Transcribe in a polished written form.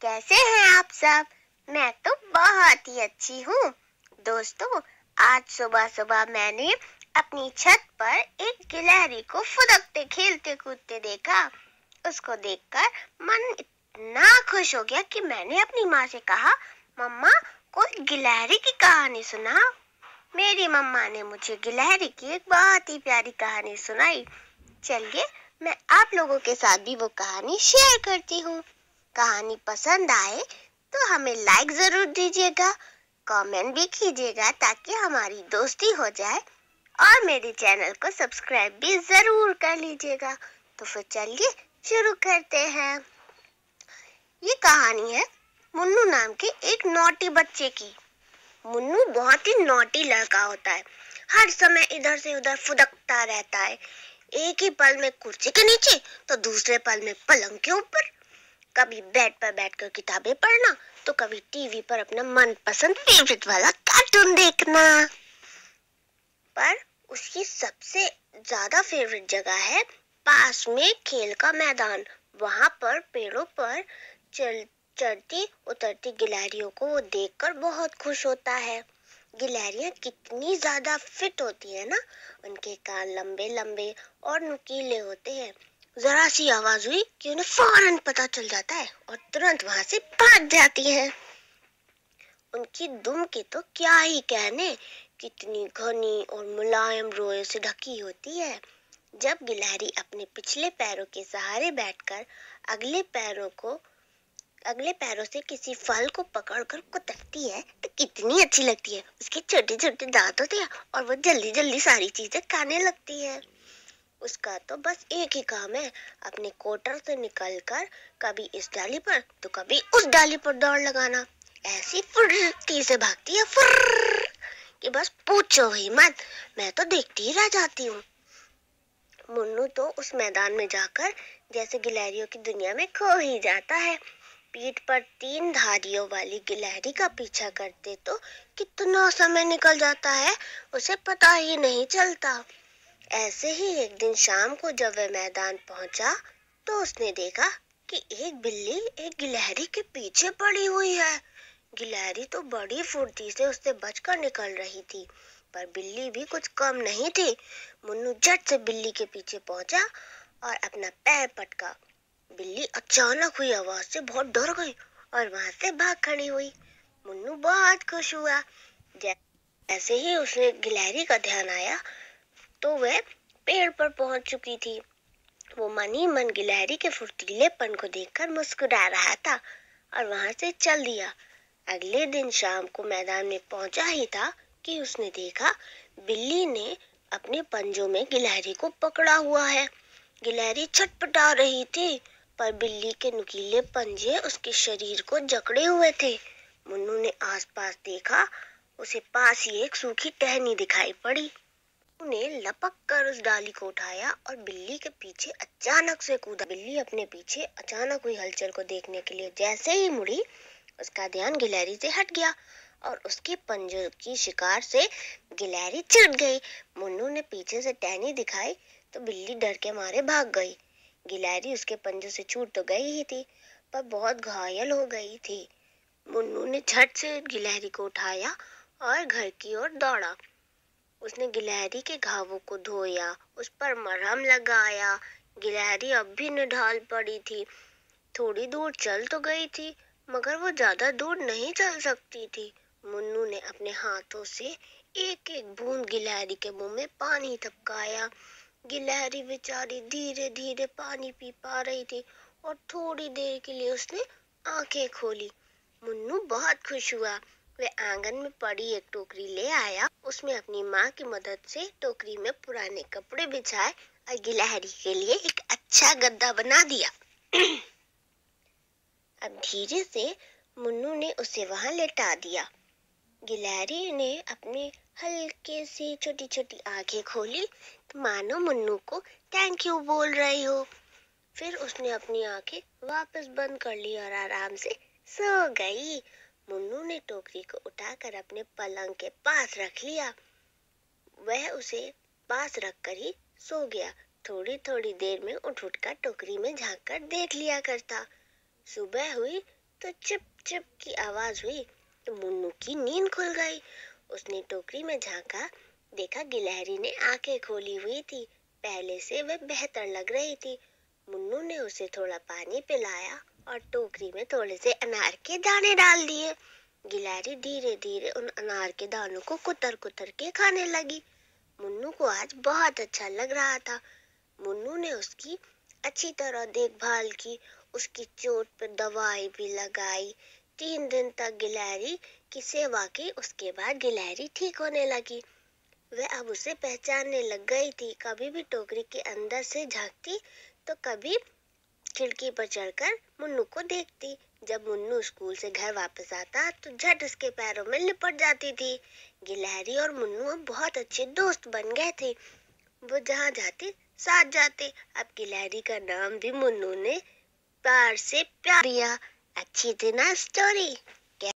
कैसे हैं आप सब? मैं तो बहुत ही अच्छी हूँ। दोस्तों, आज सुबह सुबह मैंने अपनी छत पर एक गिलहरी को फुदकते खेलते कूदते देखा। उसको देखकर मन इतना खुश हो गया कि मैंने अपनी माँ से कहा, मम्मा कोई गिलहरी की कहानी सुनाओ। मेरी मम्मा ने मुझे गिलहरी की एक बहुत ही प्यारी कहानी सुनाई। चलिए मैं आप लोगों के साथ भी वो कहानी शेयर करती हूँ। कहानी पसंद आए तो हमें लाइक जरूर दीजिएगा, कमेंट भी कीजिएगा ताकि हमारी दोस्ती हो जाए, और मेरे चैनल को सब्सक्राइब भी जरूर कर लीजिएगा। तो फिर चलिए शुरू करते हैं। ये कहानी है मुन्नू नाम के एक नॉटी बच्चे की। मुन्नू बहुत ही नॉटी लड़का होता है। हर समय इधर से उधर फुदकता रहता है। एक ही पल में कुर्सी के नीचे तो दूसरे पल में पलंग के ऊपर। कभी बेड पर बैठकर किताबें पढ़ना तो कभी टीवी पर अपना मनपसंद फेवरेट वाला कार्टून देखना। पर उसकी सबसे ज्यादा फेवरेट जगह है पास में खेल का मैदान। वहां पर पेड़ों पर चढ़ती उतरती गिलहरियों को वो देखकर बहुत खुश होता है। गिलहरियां कितनी ज्यादा फिट होती है ना। उनके कान लंबे लंबे और नुकीले होते हैं। जरा सी आवाज हुई कि उन्हें फौरन पता चल जाता है और तुरंत वहां से भाग जाती है। उनकी दुम की तो क्या ही कहने, कितनी घनी और मुलायम रोए से ढकी होती है। जब गिलहरी अपने पिछले पैरों के सहारे बैठकर अगले पैरों से किसी फल को पकड़कर कुतरती है तो कितनी अच्छी लगती है। उसके छोटे छोटे दांत होते हैं और वो जल्दी जल्दी सारी चीजें खाने लगती है। उसका तो बस एक ही काम है, अपने कोटर से निकलकर कभी इस डाली पर तो कभी उस डाली पर दौड़ लगाना। ऐसी फुर्ती से भागती है फुर्र कि बस पूछो ही मत, मैं तो देखती ही रह जाती हूँ। मुन्नू तो उस मैदान में जाकर जैसे गिलहरियों की दुनिया में खो ही जाता है। पीठ पर 3 धारियों वाली गिलहरी का पीछा करते तो कितना समय निकल जाता है उसे पता ही नहीं चलता। ऐसे ही एक दिन शाम को जब वह मैदान पहुंचा तो उसने देखा कि एक बिल्ली एक गिलहरी के पीछे पड़ी हुई है। गिलहरी तो बड़ी फुर्ती से उससे बचकर निकल रही थी, पर बिल्ली भी कुछ कम नहीं थी। मुन्नू झट से बिल्ली के पीछे पहुंचा और अपना पैर पटका। बिल्ली अचानक हुई आवाज से बहुत डर गई और वहां से भाग खड़ी हुई। मुन्नू बहुत खुश हुआ। जैसे ही उसे गिलहरी का ध्यान आया तो वह पेड़ पर पहुंच चुकी थी। वो मन ही मन गिलहरी के फुर्तीलेपन को देखकर मुस्कुरा रहा था और वहां से चल दिया। अगले दिन शाम को मैदान में पहुंचा ही था कि उसने देखा बिल्ली ने अपने पंजों में गिलहरी को पकड़ा हुआ है। गिलहरी छटपटा रही थी, पर बिल्ली के नुकीले पंजे उसके शरीर को जकड़े हुए थे। मुन्नू ने आसपास देखा, उसे पास ही एक सूखी टहनी दिखाई पड़ी। ने लपक कर उस डाली को उठाया और बिल्ली के पीछे अचानक से कूदा। बिल्ली अपने पीछे अचानक हुई हलचल को देखने के लिए जैसे ही मुड़ी, उसका ध्यान गिलहरी से हट गया और उसके पंजों की शिकार से गिलहरी छूट गई। मुन्नू ने पीछे से टहनी दिखाई तो बिल्ली डर के मारे भाग गई। गिलहरी उसके पंजों से छूट तो गई ही थी, पर बहुत घायल हो गई थी। मुन्नू ने झट से गिलहरी को उठाया और घर की ओर दौड़ा। उसने गिलहरी के घावों को धोया, उस पर मरहम लगाया। गिलहरी अब भी निढाल पड़ी थी। थोड़ी दूर चल तो गई थी, मगर वो ज्यादा दूर नहीं चल सकती थी। मुन्नू ने अपने हाथों से एक एक बूंद गिलहरी के मुंह में पानी टपकाया। गिलहरी बेचारी धीरे धीरे पानी पी पा रही थी और थोड़ी देर के लिए उसने आंखें खोली। मुन्नू बहुत खुश हुआ। वह आंगन में पड़ी एक टोकरी ले आया। उसमें अपनी माँ की मदद से टोकरी में पुराने कपड़े बिछाए और गिलहरी के लिए एक अच्छा गद्दा बना दिया। अब धीरे से मुन्नू ने उसे वहां लेटा दिया। गिलहरी ने अपनी हल्के से छोटी छोटी आंखें खोली तो मानो मुन्नू को थैंक यू बोल रही हो। फिर उसने अपनी आंखें वापस बंद कर ली और आराम से सो गई। मुन्नू ने टोकरी को उठाकर अपने पलंग के पास रख लिया। वह उसे पास रखकर ही सो गया। थोड़ी थोड़ी देर में उठ उठकर टोकरी में झांक कर देख लिया करता। सुबह हुई तो चिप चिप की आवाज हुई तो मुन्नू की नींद खुल गई। उसने टोकरी में झांका, देखा गिलहरी ने आंखें खोली हुई थी। पहले से वह बेहतर लग रही थी। मुन्नू ने उसे थोड़ा पानी पिलाया और टोकरी में थोड़े से अनार के दाने डाल दिए। गिलहरी धीरे धीरे उन अनार के दानों को कुतर कुतर के खाने लगी। मुन्नू को आज बहुत अच्छा लग रहा था। मुन्नू ने उसकी अच्छी तरह देखभाल की, उसकी चोट पर दवाई भी लगाई। 3 दिन तक गिलहरी की सेवा की। उसके बाद गिलहरी ठीक होने लगी। वह अब उसे पहचानने लग गई थी। कभी भी टोकरी के अंदर से झांकती तो कभी खिड़की पर चढ़कर मुन्नू को देखती। जब मुन्नू स्कूल से घर वापस आता तो झट उसके पैरों में लिपट जाती थी। गिलहरी और मुन्नू अब बहुत अच्छे दोस्त बन गए थे। वो जहाँ जाते साथ जाते। अब गिलहरी का नाम भी मुन्नू ने प्यार से प्यार दिया। अच्छी थी ना स्टोरी।